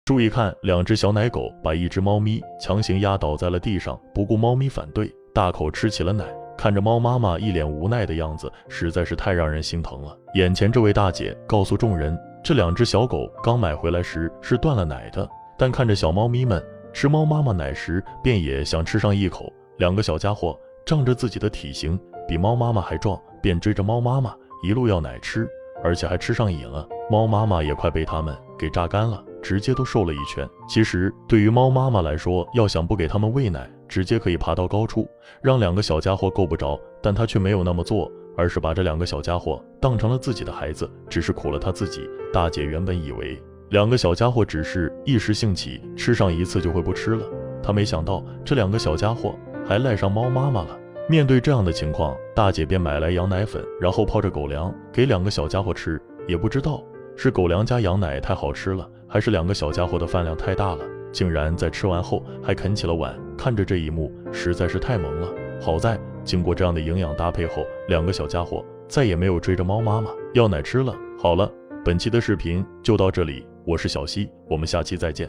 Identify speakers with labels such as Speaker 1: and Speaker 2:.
Speaker 1: 注意看，两只小奶狗把一只猫咪强行压倒在了地上，不顾猫咪反对，大口吃起了奶。看着猫妈妈一脸无奈的样子，实在是太让人心疼了。眼前这位大姐告诉众人，这两只小狗刚买回来时是断了奶的，但看着小猫咪们吃猫妈妈奶时，便也想吃上一口。两个小家伙仗着自己的体型比猫妈妈还壮，便追着猫妈妈一路要奶吃，而且还吃上瘾了。猫妈妈也快被他们给榨干了，直接都瘦了一圈。其实对于猫妈妈来说，要想不给它们喂奶，直接可以爬到高处，让两个小家伙够不着，但她却没有那么做，而是把这两个小家伙当成了自己的孩子，只是苦了她自己。大姐原本以为两个小家伙只是一时兴起，吃上一次就会不吃了，她没想到这两个小家伙还赖上猫妈妈了。面对这样的情况，大姐便买来羊奶粉，然后泡着狗粮给两个小家伙吃。也不知道是狗粮加羊奶太好吃了，还是两个小家伙的饭量太大了，竟然在吃完后还啃起了碗。看着这一幕实在是太萌了。好在经过这样的营养搭配后，两个小家伙再也没有追着猫妈妈要奶吃了。好了，本期的视频就到这里，我是小溪，我们下期再见。